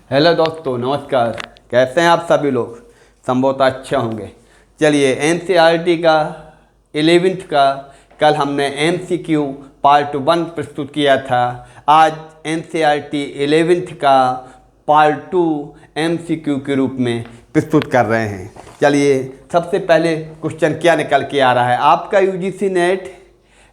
Hello दोस्तों, नमस्कार। कैसे हैं आप सभी लोग? संभवतः अच्छे होंगे। चलिए, एनसीईआरटी का 11th का कल हमने एमसीक्यू पार्ट 1 प्रस्तुत किया था। आज एनसीईआरटी 11th का पार्ट 2 एमसीक्यू के रूप में प्रस्तुत कर रहे हैं। चलिए, सबसे पहले क्वेश्चन क्या निकल के आ रहा है। आपका यूजीसी नेट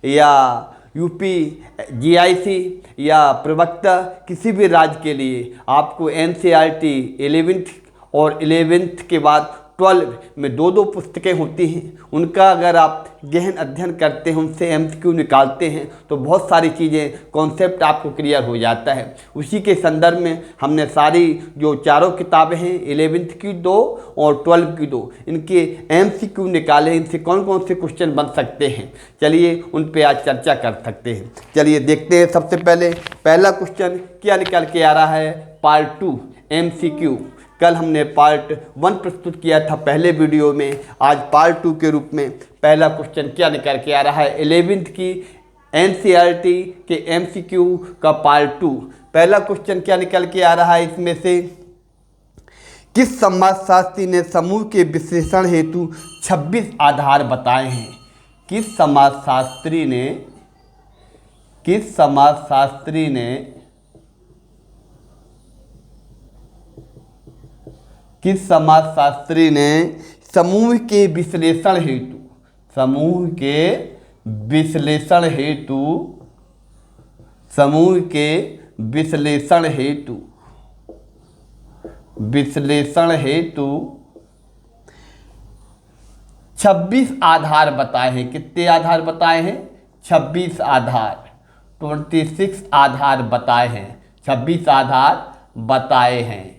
या यूपी जीआईसी या प्रवक्ता किसी भी राज्य के लिए आपको एनसीईआरटी 11th और 11th के बाद 12 में दो पुस्तकें होती हैं। उनका अगर आप गहन अध्ययन करते हैं, उनसे एमसीक्यू निकालते हैं तो बहुत सारी चीज़ें, कॉन्सेप्ट आपको क्लियर हो जाता है। उसी के संदर्भ में हमने सारी जो चारों किताबें हैं, 11th की 2 और 12 की 2, इनके एमसीक्यू निकाले, इनसे कौन कौन से क्वेश्चन बन सकते हैं। चलिए, उन पे आज चर्चा कर सकते हैं। चलिए देखते हैं। सबसे पहले पहला क्वेश्चन क्या निकल के आ रहा है। Part 2 MCQ. कल हमने पार्ट 1 प्रस्तुत किया था पहले वीडियो में। आज पार्ट 2 के रूप में पहला क्वेश्चन क्या निकल के आ रहा है। 11th की एनसीईआरटी के एमसीक्यू का पार्ट 2 पहला क्वेश्चन क्या निकल के आ रहा है। इसमें से किस समाजशास्त्री ने समूह के विश्लेषण हेतु 26 आधार बताए हैं। किस समाजशास्त्री ने समूह के विश्लेषण हेतु 26 आधार बताए हैं। कितने आधार बताए हैं? 26 आधार, 26 आधार बताए हैं। 26 आधार बताए हैं।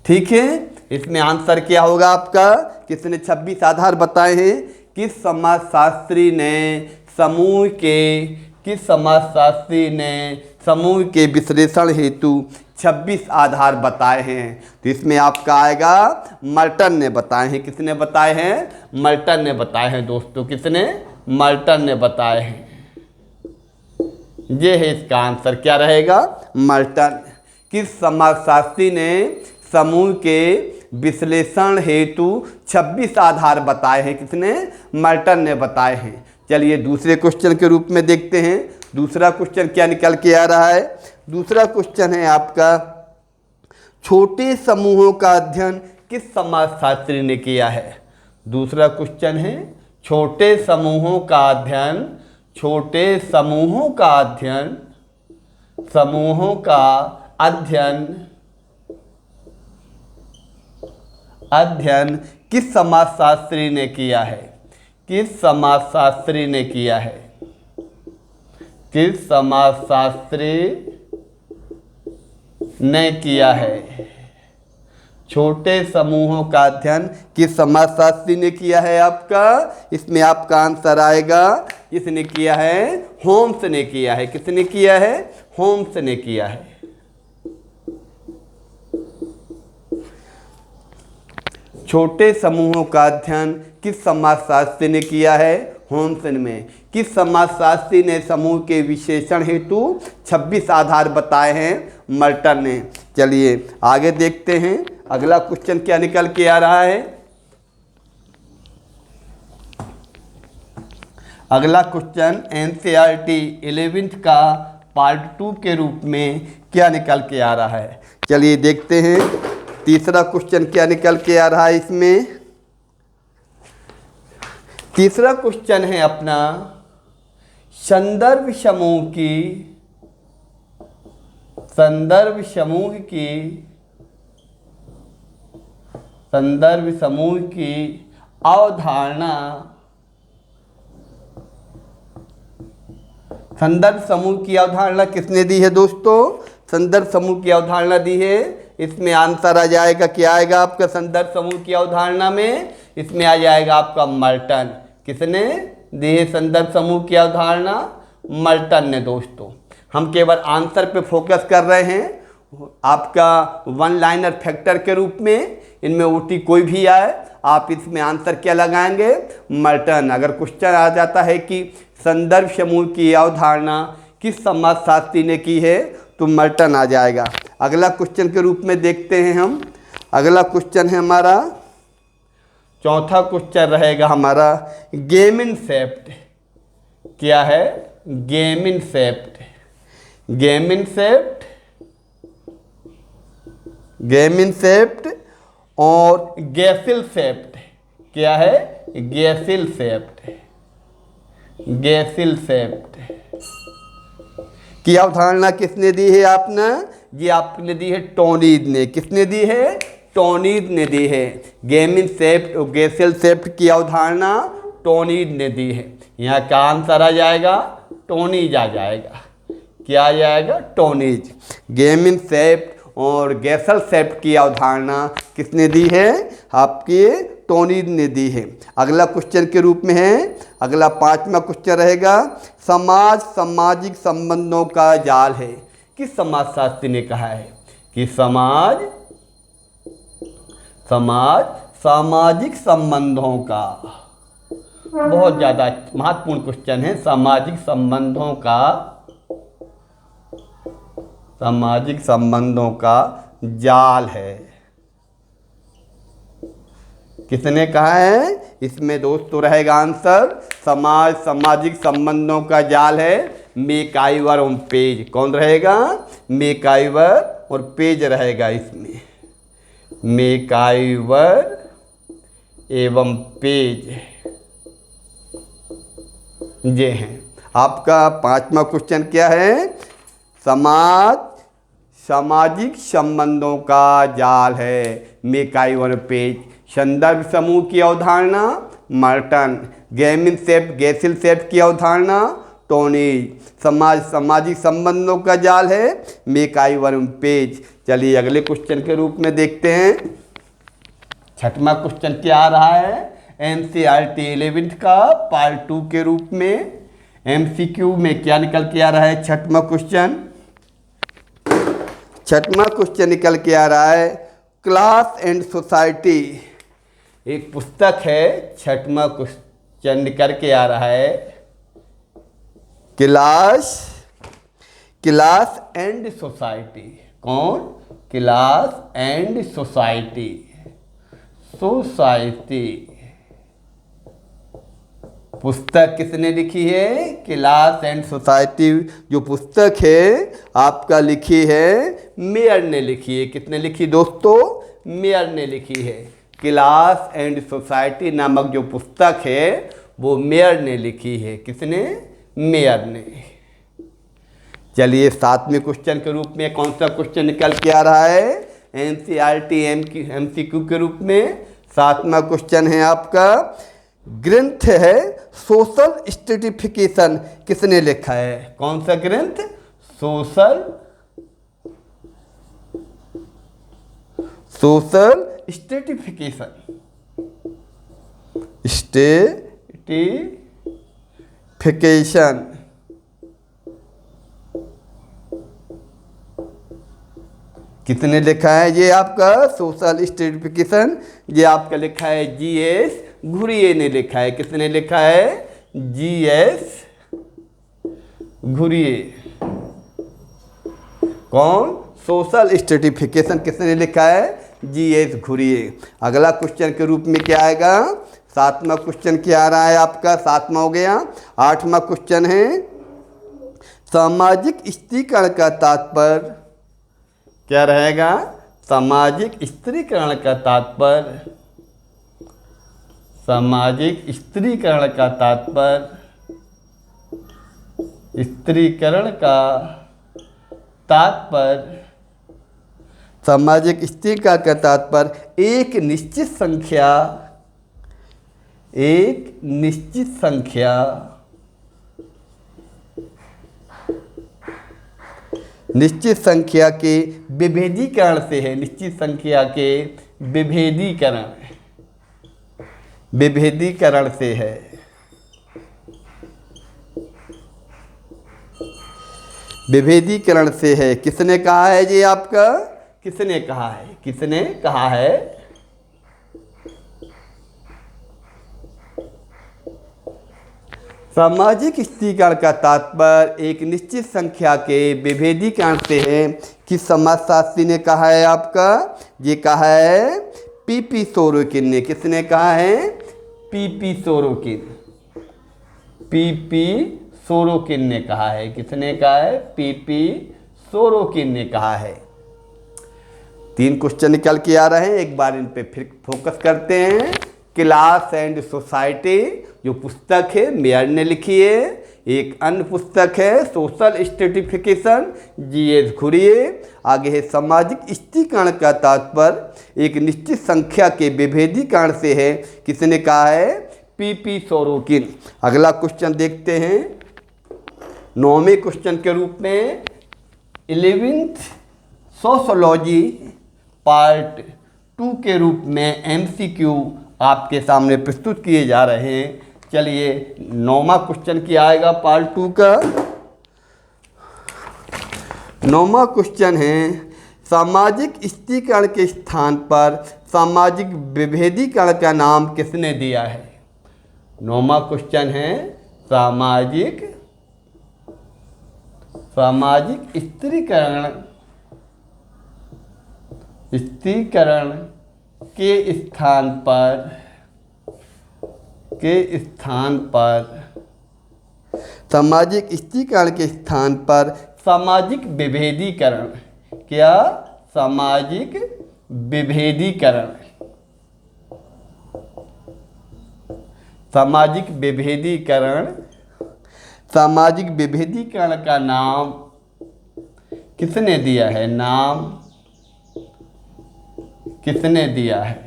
ठीक है, इसमें आंसर क्या होगा आपका? किसने 26 आधार बताए हैं? किस समाजशास्त्री ने समूह के विश्लेषण हेतु 26 आधार बताए हैं। तो इसमें आपका आएगा मर्टन ने बताए हैं। किसने बताए हैं? मर्टन ने बताए हैं दोस्तों। किसने? मर्टन ने बताए हैं। ये है इसका आंसर। क्या रहेगा? मर्टन। किस समाजशास्त्री ने समूह के विश्लेषण हेतु 26 आधार बताए हैं। किसने? मर्टन ने बताए हैं। चलिए दूसरे क्वेश्चन के रूप में देखते हैं। दूसरा क्वेश्चन क्या निकल के आ रहा है। दूसरा क्वेश्चन है आपका, छोटे समूहों का अध्ययन किस समाजशास्त्री ने किया है। दूसरा क्वेश्चन है, छोटे समूहों का अध्ययन किस समाजशास्त्री ने किया है। किस समाजशास्त्री ने किया है। किस समाजशास्त्री ने किया है। छोटे समूहों का अध्ययन किस समाजशास्त्री ने किया है आपका? इसमें आपका आंसर आएगा, इसने किया है होम्स ने किया है। किसने किया है? होम्स ने किया है। छोटे समूहों का अध्ययन किस समाजशास्त्री ने किया है? होम्स ने। किस समाजशास्त्री ने समूह के विश्लेषण हेतु 26 आधार बताए हैं? मर्टन ने। चलिए आगे देखते हैं। अगला क्वेश्चन क्या निकल के आ रहा है। अगला क्वेश्चन एनसीईआरटी 11th का पार्ट 2 के रूप में क्या निकल के आ रहा है। चलिए देखते हैं। तीसरा क्वेश्चन क्या निकल के आ रहा है। इसमें तीसरा क्वेश्चन है अपना, संदर्भ समूह की अवधारणा। संदर्भ समूह की अवधारणा किसने दी है दोस्तों? संदर्भ समूह की अवधारणा दी है। इसमें आंसर आ जाएगा, क्या आएगा आपका संदर्भ समूह की अवधारणा में? इसमें आ जाएगा आपका मर्टन। किसने दी है संदर्भ समूह की अवधारणा? मर्टन ने दोस्तों। हम केवल आंसर पे फोकस कर रहे हैं। आपका 1 लाइनर फैक्टर के रूप में इनमें ओटी कोई भी आए, आप इसमें आंसर क्या लगाएंगे? मर्टन। अगर क्वेश्चन आ जाता है कि संदर्भ समूह की अवधारणा किस समाजशास्त्री ने की है, तो मर्टन आ जाएगा। अगला क्वेश्चन के रूप में देखते हैं हम। अगला क्वेश्चन है हमारा, चौथा क्वेश्चन रहेगा हमारा गेमिनसेप्ट। क्या है? गेमिनसेप्ट। गेमिनसेप्ट, गेमिनसेप्ट और गैसिलसेप्ट। क्या है? गैसिलसेप्ट। गैसिलसेप्ट की अवधारणा किसने दी है? आपने, ये आपने दी है टोनीज ने। किसने दी है? टोनीज ने दी है। गेमिनसेप्ट और गैसिलसेप्ट की अवधारणा टोनीज ने दी है। यहाँ का आंसर आ जाएगा टोनीज आ जाएगा। क्या आ जाएगा? टोनीज। गेमिनसेप्ट और गैसिलसेप्ट की अवधारणा किसने दी है? आपके टोनीज ने दी है। अगला क्वेश्चन के रूप में है, अगला 5वां क्वेश्चन रहेगा, समाज सामाजिक संबंधों का जाल है। किस समाजशास्त्री ने कहा है कि समाज सामाजिक संबंधों का, बहुत ज़्यादा महत्वपूर्ण क्वेश्चन है, सामाजिक संबंधों का जाल है। किसने कहा है? इसमें दोस्तों रहेगा आंसर सामाजिक संबंधों का जाल है मैकआइवर और पेज। कौन रहेगा? मैकआइवर और पेज रहेगा इसमें। मैकआइवर एवं पेज ये हैं। आपका 5वां क्वेश्चन क्या है? सामाजिक संबंधों का जाल है मैकआइवर पेज। संदर्भ समूह की अवधारणा मर्टन। गेमिनसेप्ट गैसिलसेप्ट की अवधारणा टोनीज। सामाजिक संबंधों का जाल है मैकआइवर पेज। चलिए अगले क्वेश्चन के रूप में देखते हैं। 6वां क्वेश्चन क्या आ रहा है? NCERT 11th का पार्ट 2 के रूप में MCQ में क्या निकल के आ रहा है? 6वां क्वेश्चन निकल के आ रहा है क्लास एंड सोसाइटी। एक पुस्तक है, 6वां क्वेश्चन निकल के आ रहा है क्लास एंड सोसाइटी। कौन? Class and society. पुस्तक किसने लिखी है? क्लास एंड सोसाइटी जो पुस्तक है आपका लिखी है मेयर ने लिखी है। किसने लिखी दोस्तों? मेयर ने लिखी है। क्लास एंड सोसाइटी नामक जो पुस्तक है वो मेयर ने लिखी है। किसने? मेयर ने। चलिए 7वें क्वेश्चन के रूप में कौन सा क्वेश्चन निकल के आ रहा है? NCERT MCQ के रूप में 7वां क्वेश्चन है आपका, ग्रंथ है सोशल स्ट्रेटिफिकेशन। किसने लिखा है? कौन सा ग्रंथ? Social stratification. किसने लिखा है? ये आपका सोशल स्ट्रेटिफिकेशन ये आपका लिखा है GS घुरिये ने लिखा है। किसने लिखा है? GS घुरिये। कौन? सोशल स्ट्रेटिफिकेशन किसने लिखा है? GS घुरिये। अगला क्वेश्चन के रूप में क्या आएगा? 7वां क्वेश्चन क्या आ रहा है आपका? 7वां हो गया। 8वां क्वेश्चन है सामाजिक स्त्रीकरण का तात्पर्य। क्या रहेगा? सामाजिक स्त्रीकरण का तात्पर्य। सामाजिक स्त्रीकरण का तात्पर्य। सामाजिक स्त्रीकरण का तात्पर्य एक निश्चित संख्या के विभेदीकरण से है। निश्चित संख्या के विभेदीकरण से है। विभेदीकरण से है। किसने कहा है ये आपका? किसने कहा है? किसने कहा है? सामाजिक स्त्रीकरण का तात्पर्य एक निश्चित संख्या के विभेदीकरण से है। किस समाजशास्त्री ने कहा है आपका? ये कहा है पीपी सोरोकिन ने। किसने कहा है? PP Sorokin. पीपी सोरोकिन ने कहा है। किसने कहा है? पीपी सोरोकिन ने कहा है। 3 क्वेश्चन निकल के आ रहे हैं, एक बार इन पे फिर फोकस करते हैं। क्लास एंड सोसाइटी जो पुस्तक है मेयर ने लिखी है। एक अन्य पुस्तक है सोशल स्ट्रेटिफिकेशन, जीएस घुरिए। आगे है सामाजिक स्त्रीकरण का तात्पर्य एक निश्चित संख्या के विभेदीकरण से है। किसने कहा है? PP Sorokin. अगला क्वेश्चन देखते हैं 9वें क्वेश्चन के रूप में। 11th सोशोलॉजी पार्ट 2 के रूप में एमसीक्यू आपके सामने प्रस्तुत किए जा रहे हैं। चलिए 9वां क्वेश्चन क्या आएगा पार्ट 2 का। 9वां क्वेश्चन है सामाजिक स्त्रीकरण के स्थान पर सामाजिक विभेदीकरण का नाम किसने दिया है? 9वां क्वेश्चन है सामाजिक स्त्रीकरण के स्थान पर सामाजिक स्त्रीकरण के स्थान पर सामाजिक विभेदीकरण। क्या? सामाजिक विभेदीकरण। सामाजिक विभेदीकरण का नाम किसने दिया है? नाम किसने दिया है?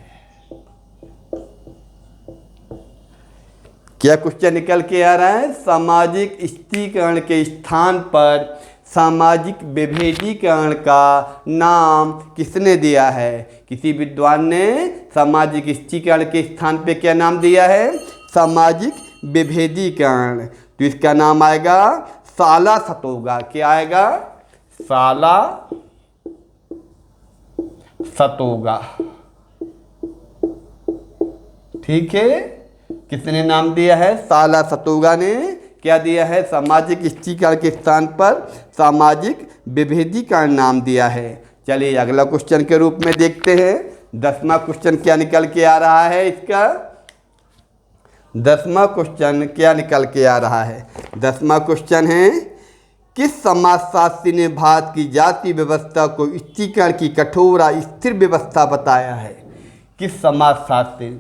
क्या क्वेश्चन निकल के आ रहा है? सामाजिक स्त्रीकरण के स्थान पर सामाजिक विभेदीकरण का नाम किसने दिया है? किसी विद्वान ने सामाजिक स्त्रीकरण के स्थान पे क्या नाम दिया है? सामाजिक विभेदीकरण। तो इसका नाम आएगा साला सतोगा। क्या आएगा? साला सतोगा। ठीक है, किसने नाम दिया है? साला सतोगा ने क्या दिया है? सामाजिक स्त्रीकरण के स्थान पर सामाजिक विभेदीकरण नाम दिया है। चलिए अगला क्वेश्चन के रूप में देखते हैं 10वां क्वेश्चन क्या निकल के आ रहा है इसका। 10वां क्वेश्चन क्या निकल के आ रहा है? 10वां क्वेश्चन है किस समाजशास्त्री ने भारत की जाति व्यवस्था को स्त्रीकरण की कठोर और स्थिर व्यवस्था बताया है? किस समाजशास्त्री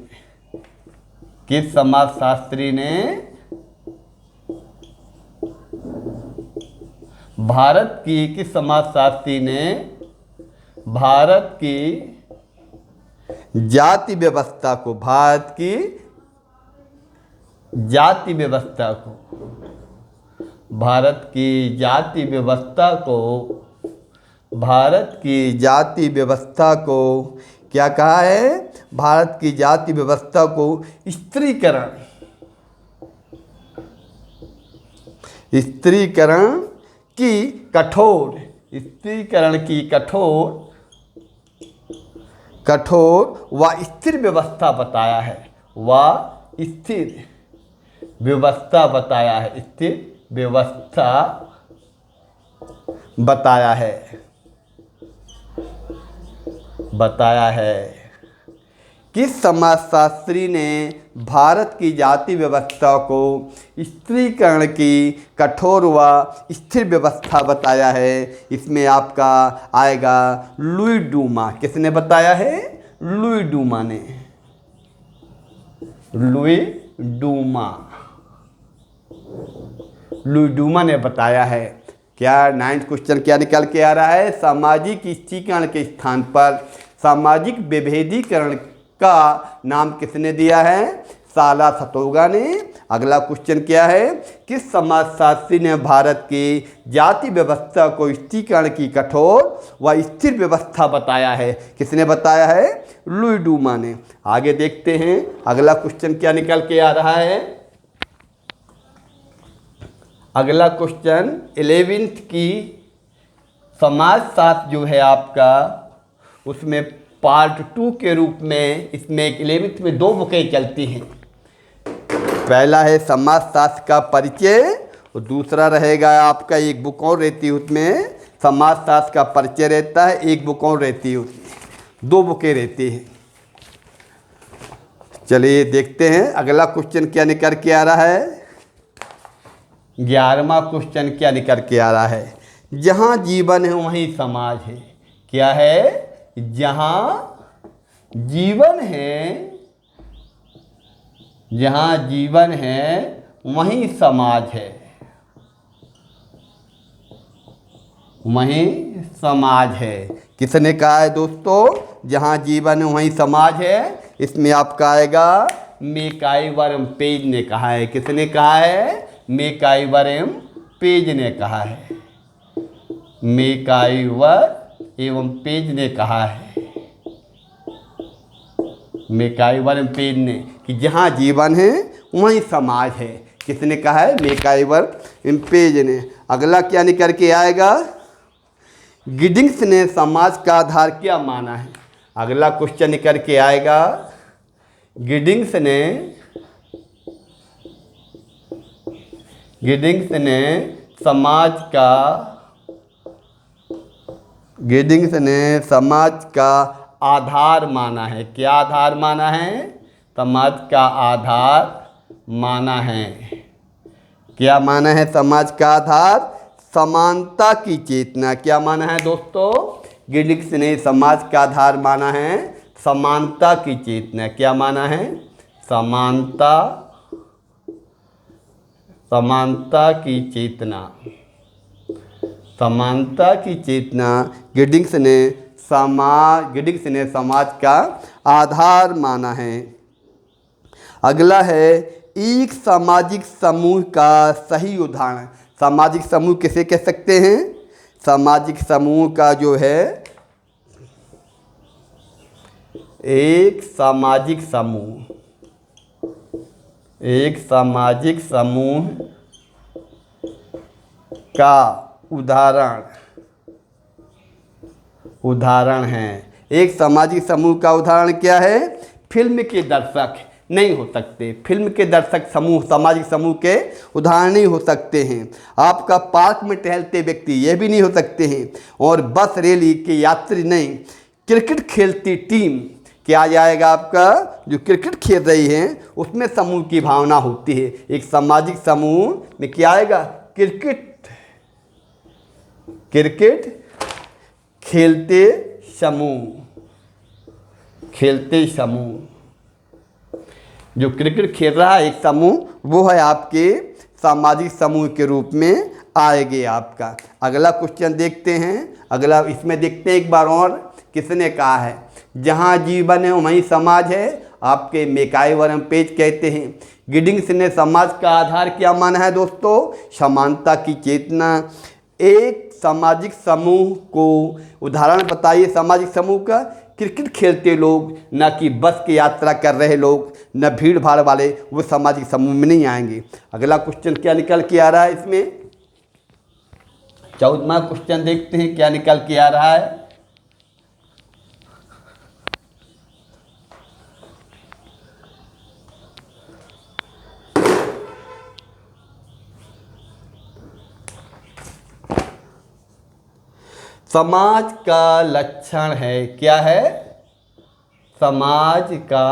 ने भारत की जाति व्यवस्था को भारत की जाति व्यवस्था को क्या कहा है? भारत की जाति व्यवस्था को स्त्रीकरण की कठोर व स्थिर व्यवस्था बताया है। स्थिर व्यवस्था बताया है। किस समाजशास्त्री ने भारत की जाति व्यवस्था को स्त्रीकरण की कठोर व स्थिर व्यवस्था बताया है? इसमें आपका आएगा लुई डूमा। किसने बताया है? लुई डूमा ने। लुई डूमा ने बताया है। क्या 9th क्वेश्चन क्या निकल के आ रहा है? सामाजिक स्त्रीकरण के स्थान पर सामाजिक विभेदीकरण का नाम किसने दिया है? साला सतोगा ने। अगला क्वेश्चन क्या है? किस समाजशास्त्री ने भारत की जाति व्यवस्था को स्त्रीकरण की कठोर व स्थिर व्यवस्था बताया है? किसने बताया है? लुई डूमा ने। आगे देखते हैं अगला क्वेश्चन क्या निकल के आ रहा है। अगला क्वेश्चन 11th की समाजशास्त्र जो है आपका, उसमें पार्ट 2 के रूप में इसमें 11th में 2 बुकें चलती हैं। पहला है समाजशास्त्र का परिचय और दूसरा रहेगा आपका एक बुक और रहती है, उसमें समाजशास्त्र का परिचय रहता है, एक बुक और रहती है, उसमें 2 बुकें रहती हैं। चलिए देखते हैं अगला क्वेश्चन क्या निकल के आ रहा है। 11वां क्वेश्चन क्या निकल के आ रहा है। जहाँ जीवन है वहीं समाज है। क्या है? जहाँ जीवन है, जहाँ जीवन है वहीं समाज है, वहीं समाज है। किसने कहा है दोस्तों? जहाँ जीवन है वहीं समाज है। इसमें आपका आएगा मैकआइवर पेज ने कहा है। किसने कहा है? मैकआइवर पेज ने कहा है। मैकआइवर एवं पेज ने कहा है, मैकआइवर पेज ने, कि जहाँ जीवन है वहीं समाज है। किसने कहा है? मैकआइवर पेज ने। अगला क्या निकल के आएगा? गिडिंग्स ने समाज का आधार क्या माना है। अगला क्वेश्चन निकल के आएगा। गिडिंग्स ने समाज का आधार माना है। क्या आधार माना है? समाज का आधार माना है। क्या माना है समाज का आधार? समानता की चेतना। क्या माना है दोस्तों? गिडिंग्स ने समाज का आधार माना है समानता की चेतना। क्या माना है? समानता की चेतना। समानता की चेतना गिडिंग्स ने समाज का आधार माना है। अगला है एक सामाजिक समूह का सही उदाहरण। सामाजिक समूह किसे कह सकते हैं? सामाजिक समूह का जो है एक सामाजिक समूह का उदाहरण है। एक सामाजिक समूह का उदाहरण क्या है? फिल्म के दर्शक नहीं हो सकते। फिल्म के दर्शक समूह सामाजिक समूह के उदाहरण नहीं हो सकते हैं। आपका पार्क में टहलते व्यक्ति ये भी नहीं हो सकते हैं। और बस रेली के यात्री नहीं। क्रिकेट खेलती टीम क्या आ जाएगा आपका? जो क्रिकेट खेल रही है उसमें समूह की भावना होती है। एक सामाजिक समूह में क्या आएगा? क्रिकेट खेलते समूह। जो क्रिकेट खेल रहा है एक समूह, वो है आपके सामाजिक समूह के रूप में आएगी आपका। अगला क्वेश्चन देखते हैं। अगला इसमें देखते हैं एक बार और। किसने कहा है? जहाँ जीवन है वहीं समाज है। आपके मैकआइवर पेज कहते हैं। गिडिंग्स ने समाज का आधार क्या माना है दोस्तों? समानता की चेतना। एक सामाजिक समूह को उदाहरण बताइए सामाजिक समूह का। क्रिकेट खेलते लोग, न कि बस की यात्रा कर रहे लोग, न भीड़ भाड़ वाले, वो सामाजिक समूह में नहीं आएंगे। अगला क्वेश्चन क्या निकल के आ रहा है इसमें? 14वां क्वेश्चन देखते हैं क्या निकल के आ रहा है। समाज का लक्षण है। क्या है? समाज का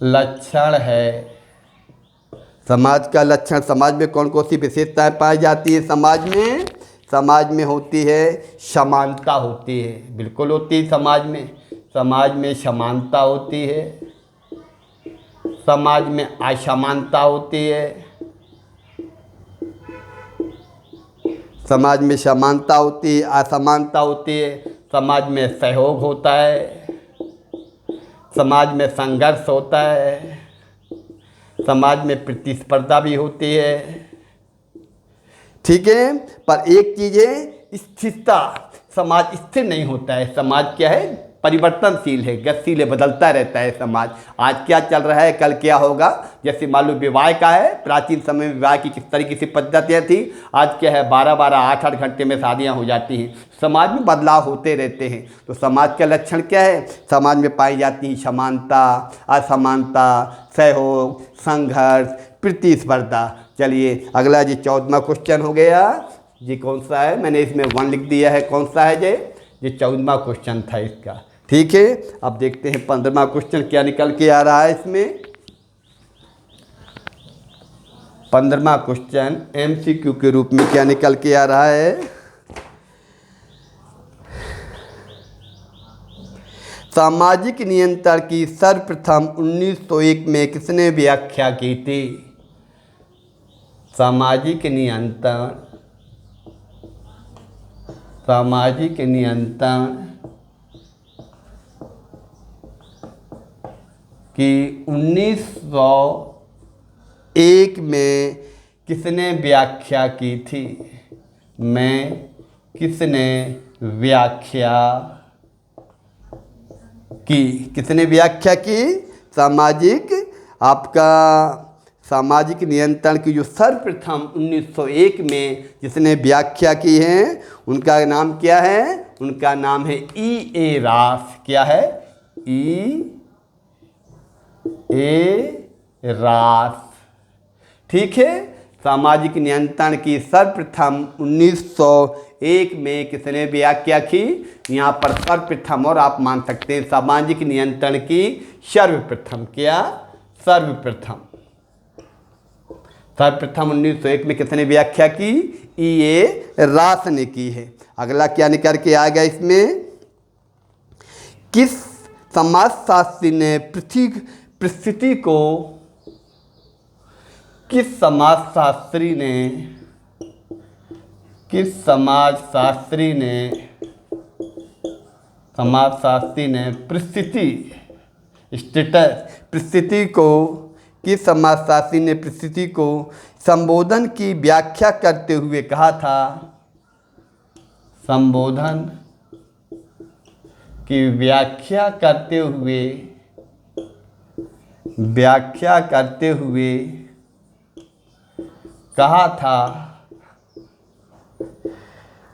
लक्षण है। समाज का लक्षण, समाज में कौन कौन सी विशेषताएं पाई जाती है? समाज में होती है समानता होती है। बिल्कुल होती है समाज में समानता होती है। समाज में असमानता होती है। समाज में समानता होती है, असमानता होती है। समाज में सहयोग होता है। समाज में संघर्ष होता है। समाज में प्रतिस्पर्धा भी होती है। ठीक है, पर एक चीज़ है स्थिरता। समाज स्थिर नहीं होता है। समाज क्या है? परिवर्तनशील है, गतिशील है, बदलता रहता है समाज। आज क्या चल रहा है, कल क्या होगा। जैसे मान लो विवाह का है, प्राचीन समय में विवाह की किस तरीके से पद्धतियाँ थी, आज क्या है 12-12, 8-8 घंटे में शादियाँ हो जाती हैं। समाज में बदलाव होते रहते हैं। तो समाज का लक्षण क्या है, समाज में पाई जाती है समानता, असमानता, सहयोग, संघर्ष, प्रतिस्पर्धा। चलिए अगला जी 14वां क्वेश्चन हो गया जी। कौन सा है, मैंने इसमें 1 लिख दिया है, कौन सा है जी 14वां क्वेश्चन था इसका। ठीक है, अब देखते हैं 15वां क्वेश्चन क्या निकल के आ रहा है इसमें। 15वां क्वेश्चन एमसीक्यू के रूप में क्या निकल के आ रहा है। सामाजिक नियंत्रण की सर्वप्रथम 1901 में किसने व्याख्या की थी। सामाजिक नियंत्रण की 1901 में किसने व्याख्या की थी। किसने व्याख्या की सामाजिक नियंत्रण की जो सर्वप्रथम 1901 में जिसने व्याख्या की है उनका नाम क्या है, उनका नाम है E.A. रास। क्या है, E.A. रास। ठीक है, सामाजिक नियंत्रण की सर्वप्रथम 1901 में किसने व्याख्या की। यहाँ पर सर्वप्रथम, और आप मान सकते हैं सामाजिक नियंत्रण की सर्वप्रथम। क्या, सर्वप्रथम 1901 में किसने व्याख्या की, E.A. रास ने की है। अगला क्या निकल के आ गया इसमें, किस समाजशास्त्री ने परिस्थिति को किस समाजशास्त्री ने परिस्थिति को संबोधन की व्याख्या करते हुए कहा था। संबोधन की व्याख्या करते हुए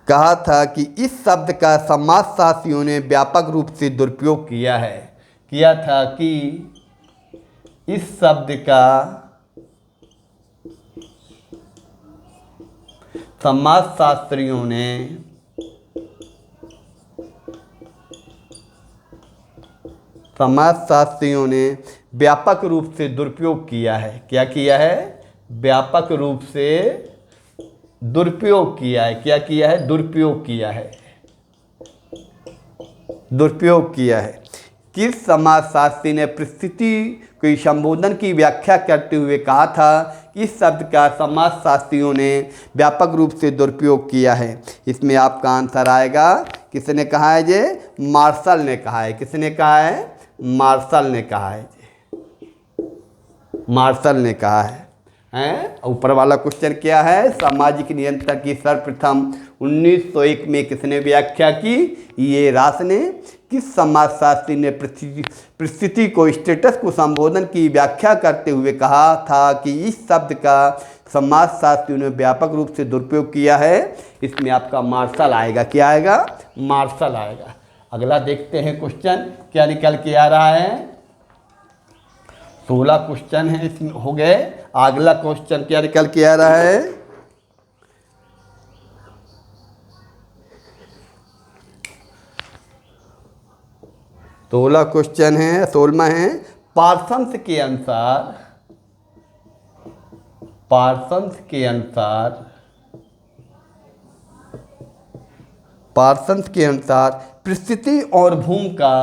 कहा था कि इस शब्द का समाजशास्त्रियों ने व्यापक रूप से दुरुपयोग किया है। किया था कि इस शब्द का समाजशास्त्रियों ने व्यापक रूप से दुरुपयोग किया है। क्या किया है, व्यापक रूप से दुरुपयोग किया है। क्या किया है, दुरुपयोग किया है। किस समाजशास्त्री ने परिस्थिति के संबोधन की व्याख्या करते हुए कहा था कि इस शब्द का समाजशास्त्रियों ने व्यापक रूप से दुरुपयोग किया है। इसमें आपका आंसर आएगा, किसने कहा है ये, मार्शल ने कहा है। किसने कहा है, मार्शल ने कहा है। मार्शल ने कहा है। ऊपर वाला क्वेश्चन क्या है, सामाजिक नियंत्रण की सर्वप्रथम 1901 में किसने व्याख्या की, E.A. रास ने। किस समाजशास्त्री ने परिस्थिति को, स्टेटस को संबोधन की व्याख्या करते हुए कहा था कि इस शब्द का समाजशास्त्रियों ने व्यापक रूप से दुरुपयोग किया है। इसमें आपका मार्शल आएगा। क्या आएगा, मार्शल आएगा। अगला देखते हैं क्वेश्चन क्या निकल के आ रहा है। 16 क्वेश्चन है इसमें हो गए। अगला क्वेश्चन क्या निकल के आ रहा है, 16 क्वेश्चन है, 16वां है। पार्सन्स के अनुसार परिस्थिति और भूमिका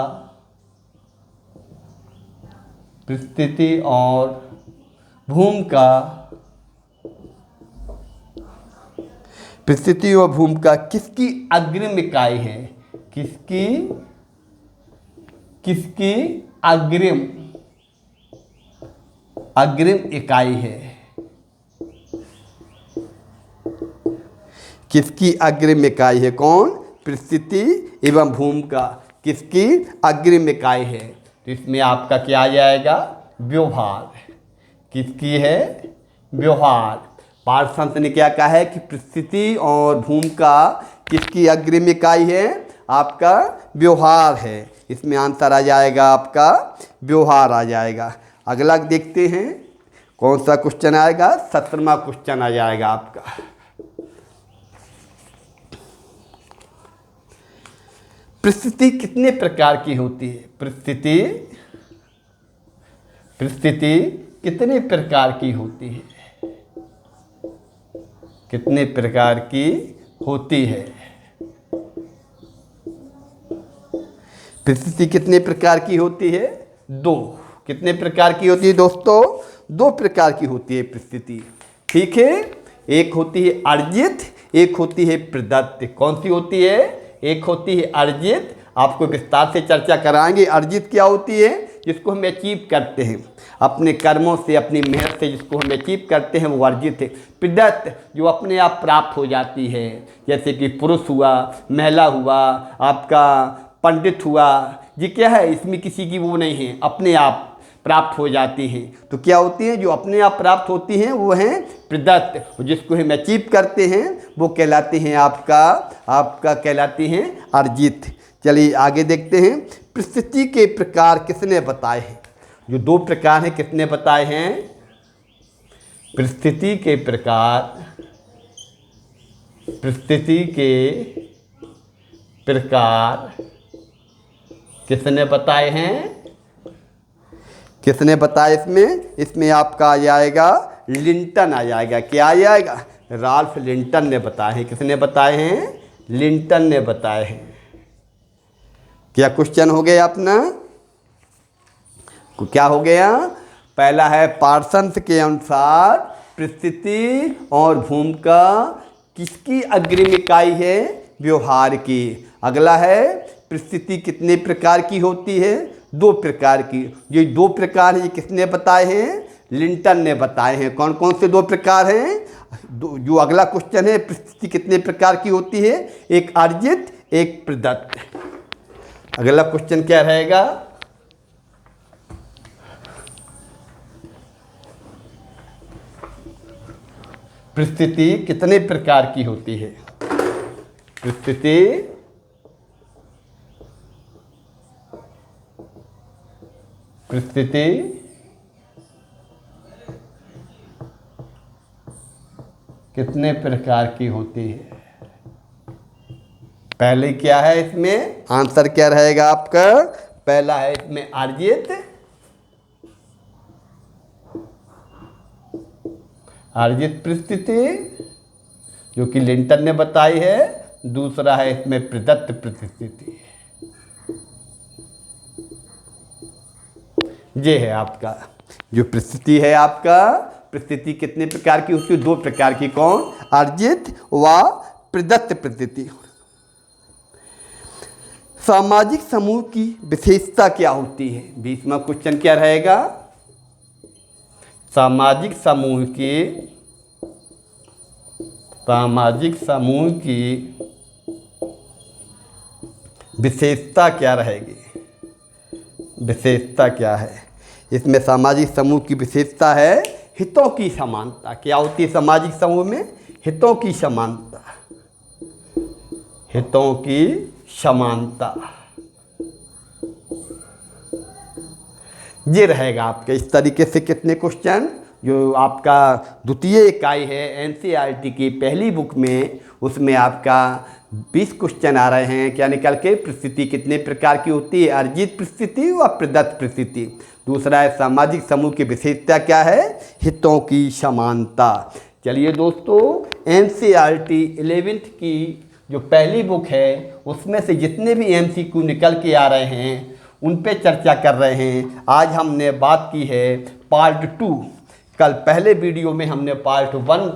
किसकी अग्रिम इकाई है। किसकी अग्रिम इकाई है। किसकी अग्रिम इकाई है, कौन, परिस्थिति एवं भूमिका किसकी अग्रिम इकाई है। तो इसमें आपका क्या आ जाएगा, व्यवहार। किसकी है, व्यवहार। पार्श्वनाथ ने क्या कहा है कि परिस्थिति और भूमिका किसकी अग्रिम इकाई है, आपका व्यवहार है। इसमें आंसर आ जाएगा आपका व्यवहार आ जाएगा। अगला देखते हैं कौन सा क्वेश्चन आएगा, 17वां क्वेश्चन आ जाएगा आपका। परिस्थिति कितने प्रकार की होती है, परिस्थिति कितने प्रकार की होती है, कितने प्रकार की होती है। परिस्थिति कितने प्रकार की होती है, दो। कितने प्रकार की होती है दोस्तों, दो प्रकार की होती है परिस्थिति। ठीक है, एक होती है अर्जित, एक होती है प्रदत्त। कौन सी होती है, एक होती है अर्जित, आपको विस्तार से चर्चा कराएंगे। अर्जित क्या होती है, जिसको हम अचीव करते हैं अपने कर्मों से, अपनी मेहनत से, जिसको हम अचीव करते हैं वो अर्जित है। प्रदत्त जो अपने आप प्राप्त हो जाती है, जैसे कि पुरुष हुआ, महिला हुआ, आपका पंडित हुआ, ये क्या है, इसमें किसी की वो नहीं है, अपने आप प्राप्त हो जाती हैं। तो क्या होती हैं, जो अपने आप प्राप्त होती हैं वो हैं प्रदत्त। जिसको हम अचीव करते हैं वो कहलाते हैं आपका कहलाती हैं अर्जित। चलिए आगे देखते हैं, परिस्थिति के प्रकार किसने बताए हैं। जो दो प्रकार हैं किसने बताए हैं, परिस्थिति के प्रकार, परिस्थिति के प्रकार किसने बताए हैं, किसने बताया इसमें आपका आ जाएगा लिंटन आ जाएगा। क्या आ जाएगा, राल्फ लिंटन ने बताए हैं। किसने बताए हैं, लिंटन ने बताए हैं। क्या क्वेश्चन हो गया अपना, क्या हो गया, पहला है पार्सन्स के अनुसार परिस्थिति और भूमिका किसकी अग्रिम इकाई है, व्यवहार की। अगला है परिस्थिति कितने प्रकार की होती है, दो प्रकार की। ये दो प्रकार हैं, ये किसने बताए हैं, लिंटन ने बताए हैं। कौन कौन से दो प्रकार हैं, जो अगला क्वेश्चन है, परिस्थिति कितने प्रकार की होती है, एक अर्जित एक प्रदत्त। अगला क्वेश्चन क्या रहेगा, परिस्थिति कितने प्रकार की होती है, परिस्थिति कितने प्रकार की होती है। पहले क्या है, इसमें आंसर क्या रहेगा आपका, पहला है इसमें अर्जित, अर्जित परिस्थिति जो कि लिंटन ने बताई है। दूसरा है इसमें प्रदत्त परिस्थिति। ये है आपका जो परिस्थिति है, आपका परिस्थिति कितने प्रकार की होती है, दो प्रकार की। कौन, अर्जित व प्रदत्त परिस्थिति। सामाजिक समूह की विशेषता क्या होती है, 20वां क्वेश्चन क्या रहेगा, सामाजिक समूह की विशेषता क्या रहेगी, विशेषता क्या है। इसमें सामाजिक समूह की विशेषता है हितों की समानता। क्या होती है सामाजिक समूह में, हितों की समानता, हितों की समानता। ये रहेगा आपके इस तरीके से कितने क्वेश्चन, जो आपका द्वितीय इकाई है एनसीईआरटी की पहली बुक में, उसमें आपका 20 क्वेश्चन आ रहे हैं। क्या निकल के, परिस्थिति कितने प्रकार की होती है, अर्जित परिस्थिति व प्रदत्त परिस्थिति। दूसरा है सामाजिक समूह की विशेषता क्या है, हितों की समानता। चलिए दोस्तों, एनसीईआरटी 11th की जो पहली बुक है उसमें से जितने भी एमसीक्यू निकल के आ रहे हैं उन पे चर्चा कर रहे हैं। आज हमने बात की है पार्ट 2। कल पहले वीडियो में हमने पार्ट 1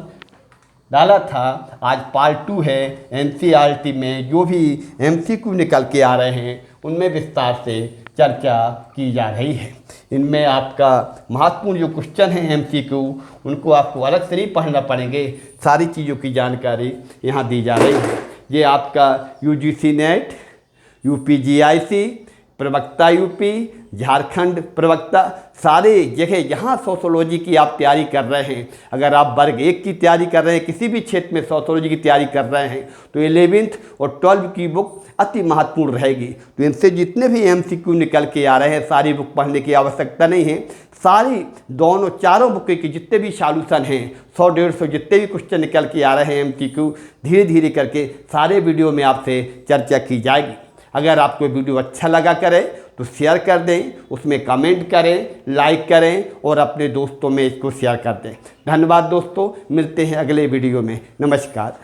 डाला था, आज पार्ट 2 है। एनसीईआरटी में जो भी एमसीक्यू निकल के आ रहे हैं उनमें विस्तार से चर्चा की जा रही है। इनमें आपका महत्वपूर्ण जो क्वेश्चन हैं एमसीक्यू, उनको आपको अलग से नहीं पढ़ना पड़ेंगे, सारी चीज़ों की जानकारी यहाँ दी जा रही है। ये आपका यूजीसी नेट UPGIC, प्रवक्ता यूपी, झारखंड प्रवक्ता, सारे जगह जहाँ सोशोलॉजी की आप तैयारी कर रहे हैं, अगर आप वर्ग 1 की तैयारी कर रहे हैं, किसी भी क्षेत्र में सोशोलॉजी की तैयारी कर रहे हैं, तो 11th और 12th की बुक अति महत्वपूर्ण रहेगी। तो इनसे जितने भी MCQ निकल के आ रहे हैं, सारी बुक पढ़ने की आवश्यकता नहीं है। सारी दोनों चारों बुक के जितने भी सॉल्यूशन हैं, 100-150 जितने भी क्वेश्चन निकल के आ रहे हैं MCQ, धीरे धीरे करके सारे वीडियो में आपसे चर्चा की जाएगी। अगर आपको वीडियो अच्छा लगा करे तो शेयर कर दें, उसमें कमेंट करें, लाइक करें और अपने दोस्तों में इसको शेयर कर दें। धन्यवाद दोस्तों, मिलते हैं अगले वीडियो में। नमस्कार।